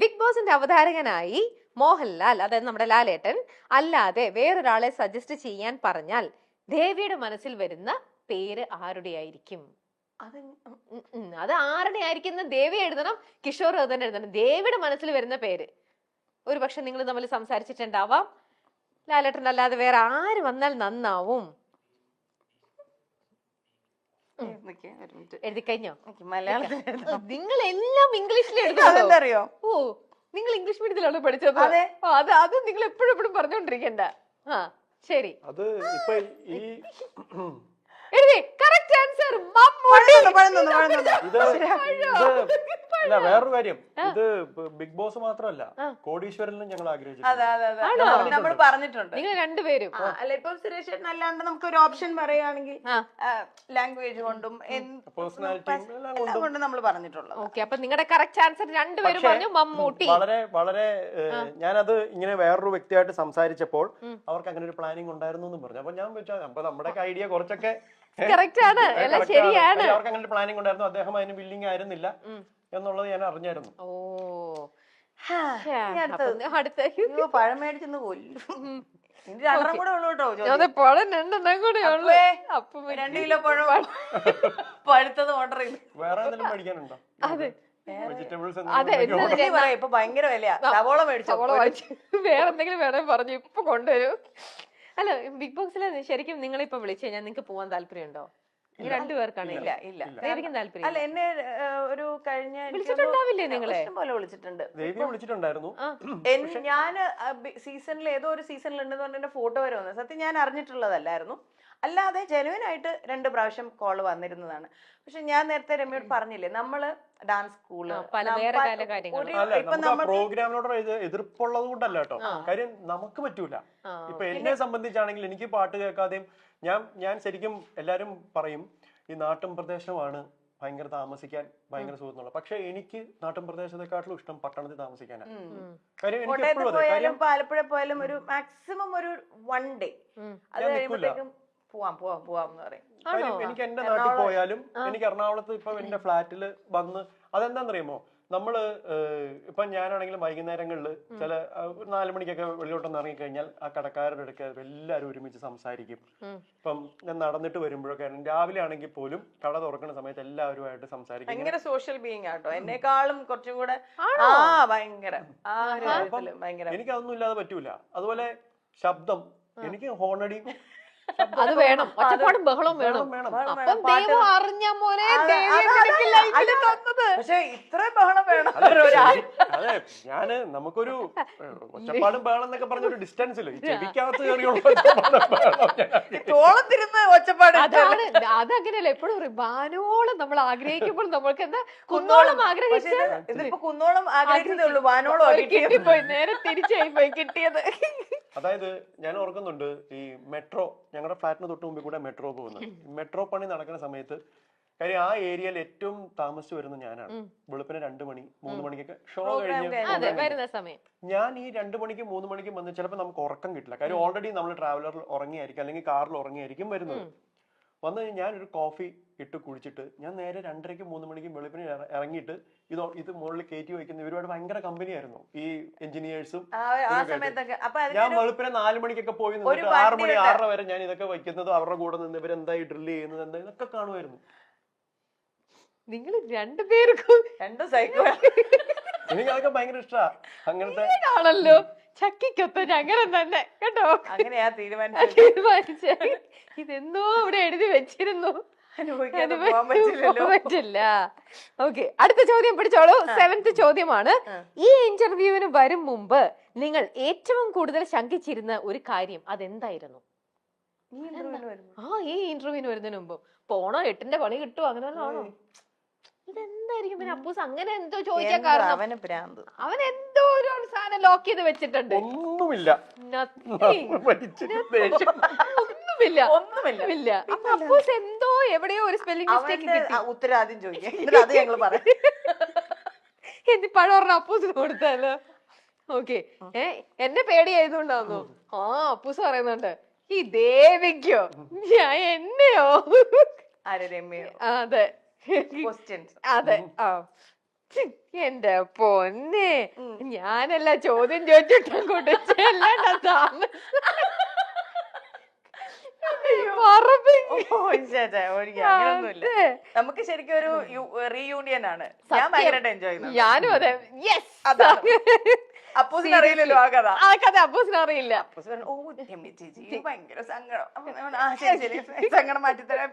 Big ബോസിന്റെ അവതാരകനായി മോഹൻലാൽ, അതായത് നമ്മുടെ ലാലേട്ടൻ അല്ലാതെ വേറൊരാളെ സജസ്റ്റ് ചെയ്യാൻ പറഞ്ഞാൽ ദേവിയുടെ മനസ്സിൽ വരുന്ന പേര് ആരുടെയായിരിക്കും? അത് ആരുടെ ആയിരിക്കും? ദേവി എഴുതണം, കിഷോർ തന്നെ എഴുതണം. ദേവിയുടെ മനസ്സിൽ വരുന്ന പേര്. ഒരു പക്ഷെ നിങ്ങൾ തമ്മിൽ സംസാരിച്ചിട്ടുണ്ടാവാം. ലാലേട്ടൻ അല്ലാതെ വേറെ ആര് വന്നാൽ നന്നാവും? എഴുതി കഴിഞ്ഞോ? മലയാളത്തിൽ നിങ്ങൾ എല്ലാം ഇംഗ്ലീഷിൽ എഴുതാറിയോ? ഓ, നിങ്ങൾ ഇംഗ്ലീഷ് മീഡിയത്തിലാണോ പഠിച്ചത്? അത് നിങ്ങൾ എപ്പോഴും പറഞ്ഞോണ്ടിരിക്കണ്ട. ആ ശരി, അത് ഇപ്പൊ ഈ എഴുതി. കറക്റ്റ് ആൻസർ അല്ല, വേറൊരു കാര്യം, ഇത് ബിഗ് ബോസ് മാത്രമല്ല, കോടീശ്വരനിലും ഞങ്ങൾ ആഗ്രഹിച്ചു. നമ്മൾ പറഞ്ഞിട്ടുണ്ട് നിങ്ങൾ രണ്ടുപേരും. അല്ല, ഇപ്പൊ സുരേഷ് ചേട്ടൻ അല്ലാണ്ട് നമുക്ക് ഒരു ഓപ്ഷൻ പറയുകയാണെങ്കിൽ ലാംഗ്വേജ് കൊണ്ടും എല്ലാം കൊണ്ടും നമ്മൾ പറഞ്ഞിട്ടുള്ളത്. ഓക്കെ, അപ്പൊ നിങ്ങളുടെ കറക്റ്റ് ആൻസർ രണ്ടുപേരും പറഞ്ഞു മമ്മൂട്ടി. വളരെ വളരെ ഞാനത് ഇങ്ങനെ വേറൊരു വ്യക്തിയായിട്ട് സംസാരിച്ചപ്പോൾ അവർക്ക് അങ്ങനെ ഒരു പ്ലാനിങ് ഉണ്ടായിരുന്നു എന്നും പറഞ്ഞു. അപ്പൊ ഞാൻ വെച്ചാൽ അപ്പൊ നമ്മുടെ ഐഡിയ കുറച്ചൊക്കെ കറക്റ്റ് ആണ്, എല്ലാം ശരിയാണ്. അവർക്ക് അങ്ങനെ പ്ലാനിങ് ഉണ്ടായിരുന്നു, അദ്ദേഹം അതിന് വില്ലിങ് ആയിരുന്നില്ല എന്നുള്ളത് ഞാൻ അറിഞ്ഞായിരുന്നു. ഓ, പഴം മേടിച്ചെന്ന് കൊല്ലും. കൂടെ ഉള്ളു കേട്ടോ. 2 കിലോ പഴം പഴുത്തത് ഓർഡർ ചെയ്തു. വേറെ എന്തെങ്കിലും മേടിക്കാനുണ്ടോ? അതെ, വെജിറ്റബിൾസ് ഇപ്പൊ ഭയങ്കര വിലയാ. സവോള മേടിച്ചോ? വേറെ എന്തെങ്കിലും വേണമെങ്കിൽ പറഞ്ഞു ഇപ്പൊ കൊണ്ടുവരും. അല്ല, ബിഗ് ബോക്സിൽ ശരിക്കും നിങ്ങളിപ്പോ വിളിച്ചു കഴിഞ്ഞാൽ നിങ്ങൾക്ക് പോവാൻ താല്പര്യമുണ്ടോ? ഈ രണ്ടുപേർക്കാണ്. ഇല്ല താല്പര്യം. അല്ല, എന്നെ ഒരു കഴിഞ്ഞ വിളിച്ചിട്ടുണ്ടാവില്ലേ? നിങ്ങളെ പോലെ വിളിച്ചിട്ടുണ്ട്. വിളിച്ചിട്ടുണ്ടായിരുന്നു. ഞാൻ സീസണിൽ ഏതോ ഒരു സീസണിൽ ഉണ്ടെന്ന് പറഞ്ഞ എന്റെ ഫോട്ടോ വരെ വന്നത് സത്യം ഞാൻ അറിഞ്ഞിട്ടുള്ളതല്ലായിരുന്നു. അല്ലാതെ ജെനുവിൻ ആയിട്ട് 2 പ്രാവശ്യം കോള് വന്നിരുന്നതാണ്. പക്ഷെ ഞാൻ നേരത്തെ രമ്യോട് പറഞ്ഞില്ലേ, നമ്മള് ഡാൻസ് സ്കൂള് പ്രോഗ്രാമിനോട് എതിർപ്പുള്ളത് കൊണ്ടല്ല കേട്ടോ. കാര്യം നമുക്ക് പറ്റൂല. ഇപ്പൊ എന്നെ സംബന്ധിച്ചാണെങ്കിൽ എനിക്ക് പാട്ട് കേൾക്കാതെയും ഞാൻ ശരിക്കും എല്ലാരും പറയും ഈ നാട്ടും പ്രദേശമാണ് ഭയങ്കര താമസിക്കാൻ ഭയങ്കര സുഖം. പക്ഷെ എനിക്ക് നാട്ടും പ്രദേശത്തെക്കാട്ടിലും ഇഷ്ടം പട്ടണത്തിൽ താമസിക്കാനാണ്. കാര്യം ആലപ്പുഴ പോയാലും ഒരു മാക്സിമം ഒരു 1 ഡേ അത് കഴിയുമ്പോഴത്തേക്കും പോവാം പറയും. എനിക്ക് എന്റെ നാട്ടിൽ പോയാലും എനിക്ക് എറണാകുളത്ത് ഇപ്പൊ എന്റെ ഫ്ലാറ്റില് വന്ന് അതെന്താന്നറിയുമോ, നമ്മള് ഇപ്പൊ ഞാനാണെങ്കിലും വൈകുന്നേരങ്ങളില് ചില 4 മണിക്കൊക്കെ വെളിയോട്ടൊന്ന് ഇറങ്ങിക്കഴിഞ്ഞാൽ ആ കടക്കാരുടെ അടുക്ക എല്ലാവരും ഒരുമിച്ച് സംസാരിക്കും. ഇപ്പം ഞാൻ നടന്നിട്ട് വരുമ്പോഴൊക്കെ രാവിലെ ആണെങ്കിൽ പോലും കട തുറക്കുന്ന സമയത്ത് എല്ലാവരുമായിട്ട് സംസാരിക്കും. ഭയങ്കര സോഷ്യൽ ബീയിങ് ആട്ടോ, എന്നെക്കാളും കുറച്ചും കൂടെ ഭയങ്കര. എനിക്കതൊന്നും ഇല്ലാതെ പറ്റൂല. അതുപോലെ ശബ്ദം, എനിക്ക് ഹോണടി അത് വേണം, ഒച്ചപ്പാടും ബഹളവും വേണം. അപ്പം ദൈവം അറിഞ്ഞ മോനെ പക്ഷെ ഇത്ര ബഹളം വേണം. അതെ, ഞാന് നമുക്കൊരു ഒച്ചപ്പാടും ബഹളം എന്നൊക്കെ പറഞ്ഞൊരു ഡിസ്റ്റൻസില് ചെവിക്കകത്ത് കയറിയുള്ള ഒച്ചപ്പാട്. അതങ്ങനെയല്ല, എപ്പോഴും പറയും വാനോളം നമ്മൾ ആഗ്രഹിക്കുമ്പോൾ നമ്മൾക്ക് എന്താ കുന്നോളം ആഗ്രഹിച്ച് ഇതിപ്പോ കുന്നോളം ആഗ്രഹിച്ചതേ ഉള്ളൂ, വാനോളം കിട്ടിപ്പോയി. നേരെ തിരിച്ചായി പോയി കിട്ടിയത്. അതായത് ഞാൻ ഓർക്കുന്നുണ്ട്, ഈ മെട്രോ ഞങ്ങളുടെ ഫ്ലാറ്റിന് തൊട്ട് മുമ്പിൽ കൂടെ മെട്രോ പോകുന്നത്. മെട്രോ പണി നടക്കുന്ന സമയത്ത് കാര്യം ആ ഏരിയയിൽ ഏറ്റവും താമസിച്ചു വരുന്നത് ഞാനാണ്. വെളുപ്പിന് 2 മണി 3 മണിക്കൊക്കെ ഷോ കഴിഞ്ഞ് സമയം ഞാൻ ഈ 2 മണിക്കും 3 മണിക്കും വന്ന് ചിലപ്പോൾ നമുക്ക് ഉറക്കം കിട്ടില്ല. കാര്യം ഓൾറെഡി നമ്മൾ ട്രാവലറിൽ ഉറങ്ങിയായിരിക്കും അല്ലെങ്കിൽ കാറിൽ ഉറങ്ങിയായിരിക്കും വരുന്നത്. വന്ന് ഞാനൊരു കോഫി ഇട്ട് കുടിച്ചിട്ട് ഞാൻ നേരെ 2:30ക്കും 3 മണിക്കും വെളുപ്പിന് ഇറങ്ങിയിട്ട് ഇത് മുകളിൽ കയറ്റി വയ്ക്കുന്ന ഇവരുമായിട്ട് ഭയങ്കര കമ്പനിയായിരുന്നു ഈ എഞ്ചിനീയേഴ്സും. ഞാൻ വെളുപ്പിനെ 4 മണിക്കൊക്കെ പോയി നിന്നിട്ട് 6 മണി 6:30 വരെ ഞാൻ ഇതൊക്കെ വയ്ക്കുന്നതും അവരുടെ കൂടെ നിന്ന് ഇവരെന്തായി ഡ്രിൽ ചെയ്യുന്നത് എന്താ ഇതൊക്കെ കാണുമായിരുന്നു. നിങ്ങൾ രണ്ടുപേർക്കും സൈക്കോ. എനിക്ക് അതൊക്കെ ഭയങ്കര ഇഷ്ടമാണ്. അങ്ങനത്തെ ആണല്ലോ, ചക്കിക്കൊത്ത അങ്ങനെ തന്നെ കേട്ടോ. അങ്ങനെയാ തീരുമാനിച്ച. ഇതെന്നോ ഇവിടെ എഴുതി വെച്ചിരുന്നു, പറ്റില്ല. ഓക്കെ, അടുത്ത ചോദ്യം പിടിച്ചോളൂ. 7th ചോദ്യമാണ്. ഈ ഇന്റർവ്യൂവിന് വരും മുമ്പ് നിങ്ങൾ ഏറ്റവും കൂടുതൽ ശങ്കിച്ചിരുന്ന ഒരു കാര്യം അതെന്തായിരുന്നു? ഈ ഇന്റർവ്യൂവിന് വരുന്നതിന് മുമ്പ് പോണോ 8ന്റെ പണി കിട്ടുമോ അങ്ങനെ ആണോ? ഇതെന്തായിരിക്കും? പിന്നെ അപ്പൂസ് അങ്ങനെ എന്തോ ചോദിക്കാൻ കാരണം അവൻ എന്തോ ഒരു സാധനം ലോക്ക് ചെയ്ത് വെച്ചിട്ടുണ്ട്. ഒന്നുമില്ല. അപ്പൊ അപ്പൂസ് എന്തോ എവിടെയോ ഒരു സ്പെല്ലിംഗ് മിസ്റ്റേക്ക് കിട്ടി. ഉത്തരാദ്യം ചോദിക്കാം, അത് ഞങ്ങൾ പറയാം. എന്തി പഴം പറഞ്ഞ അപ്പൂസിന് കൊടുത്താലോ? ഓക്കെ, എന്നെ പേടിയായതുകൊണ്ടാന്നു. അപ്പൂസ് പറയുന്നുണ്ട് ഈ ദേവിക്കോ ഞാൻ എന്നെയോ? ആരെ? രമ്യോ? അതെ അതെ. എന്റെ പൊന്നെ, ഞാനല്ല ചോദ്യം ചോദിച്ചിട്ടും കൊടുത്തല്ല അങ്ങനൊന്നുമില്ല. നമുക്ക് ശരിക്കും ഒരു റീയൂണിയൻ ആണ്. ഞാൻ ഭയങ്കരമായിട്ട് എൻജോയ് ചെയ്യുന്നു. ഞാനും അതെ. യെസ്, അതാണ്. അപ്പൂസിന് അറിയില്ലല്ലോ ആ കഥ. ആ കഥ അപ്പൂസിന് അറിയില്ല. അപ്പൂസ് പറഞ്ഞു, ഓ രമ്യ ചേച്ചി ഭയങ്കര സങ്കടം. അപ്പൊ ഞാൻ പറഞ്ഞു, ആ ശരി ശരി, സങ്കടം മാറ്റിത്തരാം.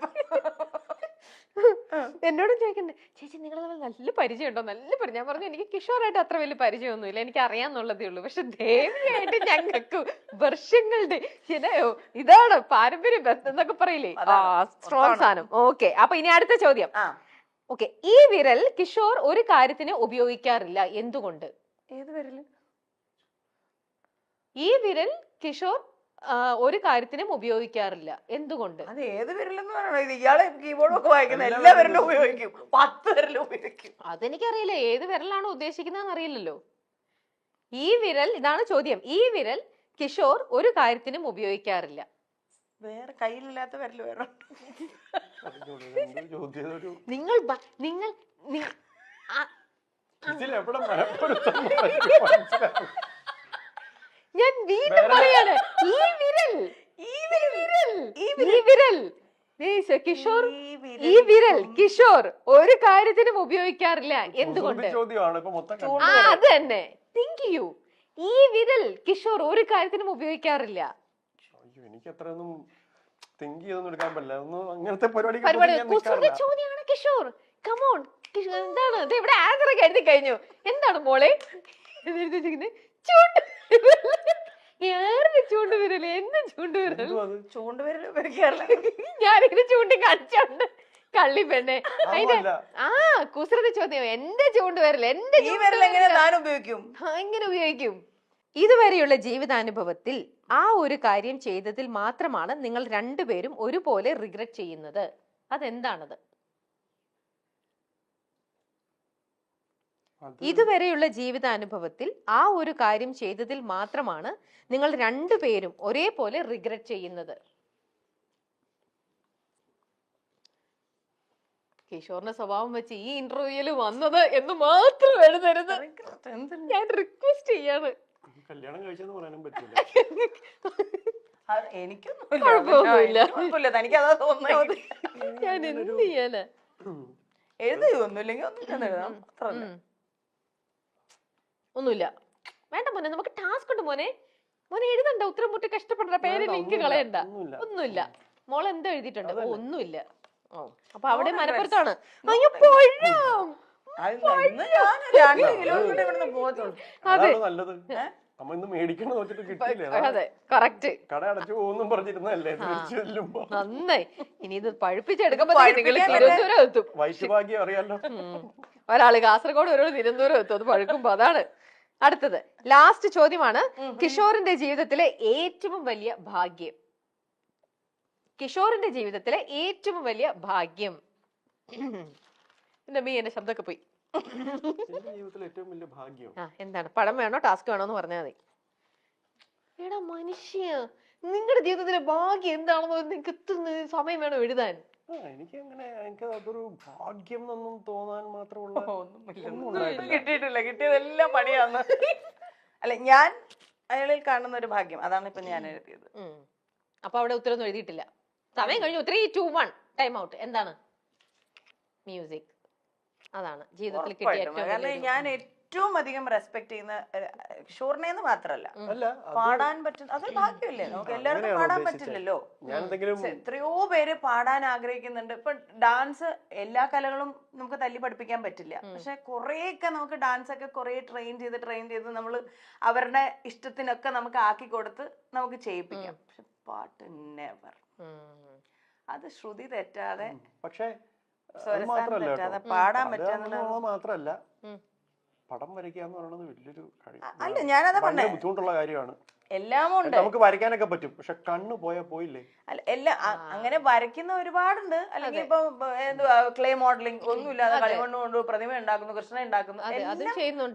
എന്നോടും ചോദിക്കണ്ടേ, ചേച്ചി നിങ്ങൾ തമ്മിൽ നല്ല പരിചയം ഉണ്ടോ? നല്ല പരിചയം. ഞാൻ പറഞ്ഞു എനിക്ക് കിഷോറായിട്ട് അത്ര വലിയ പരിചയമൊന്നുമില്ല, എനിക്ക് അറിയാന്നുള്ളതേ ഉള്ളൂ. പക്ഷെ ദേവിയായിട്ട് ഞങ്ങൾക്ക് വർഷങ്ങളുടെ ഇതാണ് പാരമ്പര്യ ബന്ധം എന്നൊക്കെ പറയില്ലേ, സ്ട്രോങ് സാധനം. ഓക്കെ, അപ്പൊ ഇനി അടുത്ത ചോദ്യം. ഓക്കെ, ഈ വിരൽ കിഷോർ ഒരു കാര്യത്തിന് ഉപയോഗിക്കാറില്ല, എന്തുകൊണ്ട്? ഏത് വിരല്? ഈ വിരൽ കിഷോർ ഒരു കാര്യത്തിനും ഉപയോഗിക്കാറില്ല, എന്തുകൊണ്ട്? അത് ഏത് വിരലെന്ന് പറയണോ? ഇത് ഇയാളെ കീബോർഡൊക്കെ വായിക്കുന്ന എല്ലാ വിരലും ഉപയോഗിക്കും, 10 വിരലും ഉപയോഗിക്കും. അതെനിക്കറിയില്ല, ഏത് വിരലാണ് ഉദ്ദേശിക്കുന്നതെന്ന് അറിയില്ലല്ലോ. ഈ വിരൽ, ഇതാണ് ചോദ്യം, ഈ വിരൽ കിഷോർ ഒരു കാര്യത്തിനും ഉപയോഗിക്കാറില്ല. വേറെ കയ്യിലില്ലാത്ത വിരൽ വേറെ? നിങ്ങൾ ഞാൻ വീണ്ടും പറയാണ്, ഈ വിരൽ കിഷോർ, ഈ വിരൽ കിഷോർ ഒരു കാര്യത്തിനും ഉപയോഗിക്കാറില്ല, എന്തുകൊണ്ട്? അത് തന്നെ, തിങ്ക് യു. ഈ വിരൽ കിഷോർ ഒരു കാര്യത്തിനും ഉപയോഗിക്കാറില്ല. എനിക്ക് അത്രയൊന്നും തിങ്ക് ചെയ്തൊന്നും എടുക്കാൻ പറ്റില്ല. അങ്ങനത്തെ പരിപാടി ചോദ്യമാണ് കിഷോർ. കമോൺ, എന്താണ് ഇവിടെ ആൻസർ ഒക്കെ എഴുതി കഴിഞ്ഞു. എന്താണ് മോളെ ചൂണ്ടുവിരൽ? എന്ത് ചൂണ്ടുവിരൽ? ചൂണ്ടുവിരൽ ഉപയോഗിക്കാറില്ല. ഞാനിങ്ങനെ ചൂണ്ടി കാണിച്ചോണ്ട് കള്ളി പെണ്ണെ. അതിന്റെ കുസൃതി ചോദ്യം. എന്റെ ചൂണ്ടുവിരൽ, എന്റെ എങ്ങനെ ഉപയോഗിക്കും? ഇതുവരെയുള്ള ജീവിതാനുഭവത്തിൽ ആ ഒരു കാര്യം ചെയ്തതിൽ മാത്രമാണ് നിങ്ങൾ രണ്ടുപേരും ഒരുപോലെ റിഗ്രറ്റ് ചെയ്യുന്നത്. അതെന്താണത്? ഇതുവരെയുള്ള ജീവിതാനുഭവത്തിൽ ആ ഒരു കാര്യം ചെയ്തതിൽ മാത്രമാണ് നിങ്ങൾ രണ്ടുപേരും ഒരേപോലെ റിഗ്രറ്റ് ചെയ്യുന്നത്. കിഷോറിന്റെ സ്വഭാവം വെച്ച് ഈ ഇന്റർവ്യൂല് വന്നത് എന്ന് മാത്രം എഴുതരുത്, ഞാൻ റിക്വസ്റ്റ് ചെയ്യാണ്. കല്യാണം കഴിച്ചെന്ന് പറയാനും പറ്റില്ല. എനിക്കൊന്നുമില്ല, തനിക്കതാ തോന്നുന്നത്. ഞാൻ എന്ത് ചെയ്യാനാ? എഴുതൊന്നുമില്ലെങ്കിൽ ഒന്നുമില്ല. വേണ്ട മോനെ, നമുക്ക് ടാസ്ക് ഉണ്ട് മോനെ. മോനെ എഴുതണ്ട, ഉത്തരം മുട്ടി കഷ്ടപ്പെടണ്ട, പേര് ലിങ്ക് കളയണ്ട. ഒന്നുമില്ല. മോൾ എന്താ എഴുതിയിട്ടുണ്ട്? ഒന്നുമില്ല. ഓ, അപ്പൊ അവിടെ മലപ്പുറത്താണ്. അയ്യോ പഴം. അതെ, കറക്റ്റ്. കട അടച്ചു പോകുന്നു പറഞ്ഞിരുന്നല്ലേ നന്നായി. ഇനി ഇത് പഴുപ്പിച്ചെടുക്കുമ്പോ നിങ്ങൾ തിരുവനന്തപുരം എത്തും. വൈദ്യഭാഗ്യം അറിയാലോ. ഒരാള് കാസർഗോഡ്, ഒരാള് തിരുവനന്തപുരം എത്തും. അത് പഴുക്കുമ്പോ അതാണ്. അടുത്തത് ലാസ്റ്റ് ചോദ്യമാണ്. കിഷോറിന്റെ ജീവിതത്തിലെ ഏറ്റവും വലിയ ഭാഗ്യം. കിഷോറിന്റെ ജീവിതത്തിലെ ഏറ്റവും വലിയ ഭാഗ്യം. എന്റെ മീ എന്റെ ശബ്ദമൊക്കെ പോയി. എന്താണ്? പടം വേണോ ടാസ്ക് വേണോ എന്ന് പറഞ്ഞാൽ മതി. എടാ മനുഷ്യ, നിങ്ങളുടെ ജീവിതത്തിലെ ഭാഗ്യം എന്താണെന്ന് നിങ്ങൾക്ക് സമയം വേണോ എഴുതാൻ? എനിക്ക് അതൊരു ഭാഗ്യം എന്നൊന്നും തോന്നാൻ മാത്രമുള്ള കിട്ടിയിട്ടില്ല. കിട്ടിയതെല്ലാം പണിയാന്ന്. അല്ല, ഞാൻ അയാളിൽ കാണുന്ന ഒരു ഭാഗ്യം, അതാണ് ഇപ്പൊ ഞാൻ എഴുതിയത്. അപ്പൊ അവിടെ ഉത്തരവൊന്നും എഴുതിയിട്ടില്ല. സമയം കഴിഞ്ഞു. 3, 2, 1 ടൈം ഔട്ട്. എന്താണ്? മ്യൂസിക്. അതാണ് ജീവിതത്തിൽ കിട്ടിയ. ഞാൻ ഏറ്റവും അധികം റെസ്പെക്ട് ചെയ്യുന്ന കിഷോറിനെന്ന് മാത്രല്ല, പാടാൻ പറ്റും, അതൊരു ഭാഗ്യമല്ലേ? നമുക്ക് എല്ലാവർക്കും പാടാൻ പറ്റില്ലല്ലോ. എത്രയോ പേര് പാടാൻ ആഗ്രഹിക്കുന്നുണ്ട്. ഇപ്പൊ ഡാൻസ്, എല്ലാ കലകളും നമുക്ക് തല്ലി പഠിപ്പിക്കാൻ പറ്റില്ല. പക്ഷെ കുറെയൊക്കെ നമുക്ക് ഡാൻസ് ഒക്കെ കുറെ ട്രെയിൻ ചെയ്ത് നമ്മൾ അവരുടെ ഇഷ്ടത്തിനൊക്കെ നമുക്ക് ആക്കി കൊടുത്ത് നമുക്ക് ചെയ്യിപ്പിക്കാം. പക്ഷെ പാട്ട് നെവർ. അത് ശ്രുതി തെറ്റാതെ, പക്ഷേ പാടാൻ പറ്റാ മാത്രല്ല, പടം വരയ്ക്കുക എന്ന് പറയുന്നത് വലിയൊരു അല്ല, ഞാനതാ പറഞ്ഞ ബുദ്ധിമുട്ടുള്ള കാര്യമാണ്. എല്ലാം ഉണ്ട്. നമുക്ക് വരയ്ക്കാനൊക്കെ പറ്റും, പക്ഷെ കണ്ണ് പോയില്ലേ. അല്ല, എല്ലാം അങ്ങനെ വരയ്ക്കുന്ന ഒരുപാടുണ്ട്. അല്ലെങ്കിൽ ഇപ്പൊ ക്ലേ മോഡലിംഗ് ഒന്നുമില്ലാതെ കളിമണ്ണ് കൊണ്ട് പ്രതിമ ഉണ്ടാക്കുന്നു, കൃഷ്ണ ഉണ്ടാക്കുന്നു,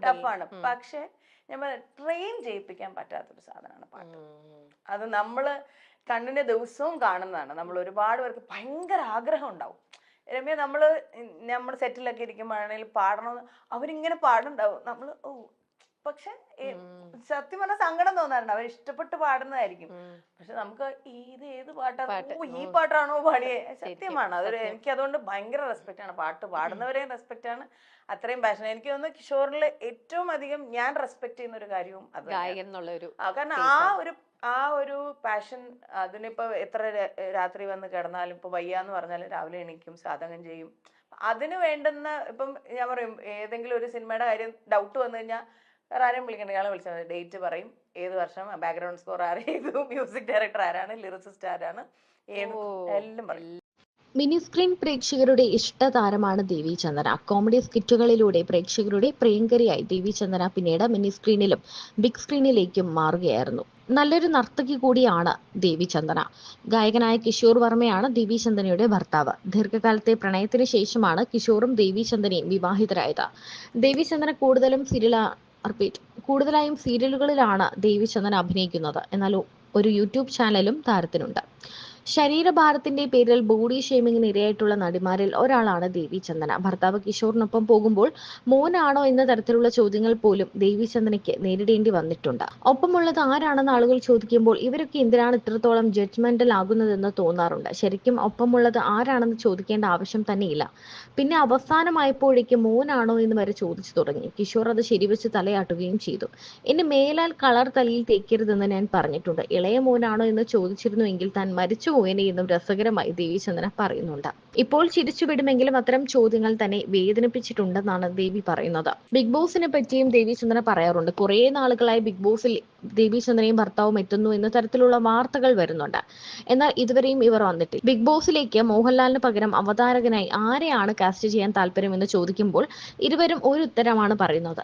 ടഫാണ്. പക്ഷെ ഞാൻ ട്രെയിൻ ചെയ്യിപ്പിക്കാൻ പറ്റാത്തൊരു സാധനമാണ് പാട്ട്. അത് നമ്മള് കണ്ണിന്റെ ദിവസവും കാണുന്നതാണ്. നമ്മൾ ഒരുപാട് പേർക്ക് ഭയങ്കര ആഗ്രഹം ഉണ്ടാവും. രമ്യ നമ്മൾ സെറ്റിലൊക്കെ ഇരിക്കുമ്പോഴാണെങ്കിലും പാടണമെന്ന് അവരിങ്ങനെ പാടുണ്ടാവും നമ്മള് പക്ഷെ സത്യം പറഞ്ഞാൽ സങ്കടം തോന്നാറുണ്ട്. അവർ ഇഷ്ടപ്പെട്ട് പാടുന്നതായിരിക്കും. പക്ഷെ നമുക്ക് ഇത് ഏത് പാട്ടാണ്, ഈ പാട്ടാണോ പാടിയേ? സത്യമാണ്. അതൊരു എനിക്ക് അതുകൊണ്ട് ഭയങ്കര റെസ്പെക്ട് ആണ്. പാട്ട് പാടുന്നവരെയും റെസ്പെക്ട് ആണ്, അത്രയും പാഷൻ. എനിക്ക് തോന്നുന്നു കിഷോറിൽ ഏറ്റവും അധികം ഞാൻ റെസ്പെക്ട് ചെയ്യുന്ന ഒരു കാര്യവും അത് കാരണം ആ ഒരു പാഷൻ. അതിനിപ്പോ എത്ര രാത്രി വന്ന് കിടന്നാലും ഇപ്പൊ വയ്യാന്ന് പറഞ്ഞാലും രാവിലെ എണീക്കും, സാധകം ചെയ്യും. അതിന് വേണ്ടുന്ന ഇപ്പം ഞാൻ പറയും ഏതെങ്കിലും ഒരു സിനിമയുടെ കാര്യം ഡൗട്ട് വന്നു കഴിഞ്ഞാൽ വേറെ ആരെയും വിളിക്കണ്ട, ഇയാളെ വിളിച്ചാൽ മതി. ഡേറ്റ് പറയും, ഏത് വർഷം, ബാക്ക്ഗ്രൗണ്ട് സ്കോർ ആര് ചെയ്തു, മ്യൂസിക് ഡയറക്ടർ ആരാണ്, ലിറിസിസ്റ്റ് ആരാണ്, എല്ലാം പറയും. മിനി സ്ക്രീൻ പ്രേക്ഷകരുടെ ഇഷ്ടതാരമാണ് ദേവി ചന്ദന. കോമഡി സ്കിറ്റുകളിലൂടെ പ്രേക്ഷകരുടെ പ്രിയങ്കരിയായി ദേവി ചന്ദന പിന്നീട് മിനി സ്ക്രീനിലും ബിഗ് സ്ക്രീനിലേക്കും മാറുകയായിരുന്നു. നല്ലൊരു നർത്തകി കൂടിയാണ് ദേവി ചന്ദന. ഗായകനായ കിഷോർ വർമ്മയാണ് ദേവി ചന്ദനയുടെ ഭർത്താവ്. ദീർഘകാലത്തെ പ്രണയത്തിന് ശേഷമാണ് കിഷോറും ദേവി ചന്ദനയും വിവാഹിതരായത്. ദേവി ചന്ദന കൂടുതലായും സീരിയലുകളിലാണ് ദേവി ചന്ദന അഭിനയിക്കുന്നത്. എന്നാൽ ഒരു യൂട്യൂബ് ചാനലും താരത്തിനുണ്ട്. ശരീരഭാരത്തിന്റെ പേരിൽ ബോഡി ഷേമിങ്ങിന് ഇരയായിട്ടുള്ള നടിമാരിൽ ഒരാളാണ് ദേവി ചന്ദന. ഭർത്താവ് കിഷോറിനൊപ്പം പോകുമ്പോൾ മോനാണോ എന്ന തരത്തിലുള്ള ചോദ്യങ്ങൾ പോലും ദേവി ചന്ദനയ്ക്ക് നേരിടേണ്ടി വന്നിട്ടുണ്ട്. ഒപ്പമുള്ളത് ആരാണെന്ന് ആളുകൾ ചോദിക്കുമ്പോൾ ഇവരൊക്കെ എന്തിനാണ് ഇത്രത്തോളം ജഡ്ജ്മെന്റൽ ആകുന്നതെന്ന് തോന്നാറുണ്ട്. ശരിക്കും ഒപ്പമുള്ളത് ആരാണെന്ന് ചോദിക്കേണ്ട ആവശ്യം തന്നെയില്ല. പിന്നെ അവസാനമായപ്പോഴേക്കും മോനാണോ എന്ന് വരെ ചോദിച്ചു തുടങ്ങി. കിഷോർ അത് ശരിവെച്ച് തലയാട്ടുകയും ചെയ്തു. ഇനി മേലാൽ കളർ തലയിൽ തേക്കരുതെന്ന് ഞാൻ പറഞ്ഞിട്ടുണ്ട്. ഇളയ മോനാണോ എന്ന് ചോദിച്ചിരുന്നുവെങ്കിൽ താൻ മരിച്ചു പോയനെ എന്നും രസകരമായി ദേവി ചന്ദന പറയുന്നുണ്ട്. ഇപ്പോൾ ചിരിച്ചുവിടുമെങ്കിലും അത്തരം ചോദ്യങ്ങൾ തന്നെ വേദനിപ്പിച്ചിട്ടുണ്ടെന്നാണ് ദേവി പറയുന്നത്. ബിഗ് ബോസിനെ പറ്റിയും ദേവി ചന്ദന പറയാറുണ്ട്. കുറെ നാളുകളായി ബിഗ് ബോസിൽ ദേവി ചന്ദനയും ഭർത്താവും എത്തുന്നു എന്ന തരത്തിലുള്ള വാർത്തകൾ വരുന്നുണ്ട്. എന്നാൽ ഇതുവരെയും ഇവർ വന്നിട്ടില്ല. ബിഗ് ബോസിലേക്ക് മോഹൻലാലിന് പകരം അവതാരകനായി ആരെയാണ് കാസ്റ്റ് ചെയ്യാൻ താല്പര്യം എന്ന് ചോദിക്കുമ്പോൾ ഇരുവരും ഒരു ഉത്തരമാണ് പറയുന്നത്.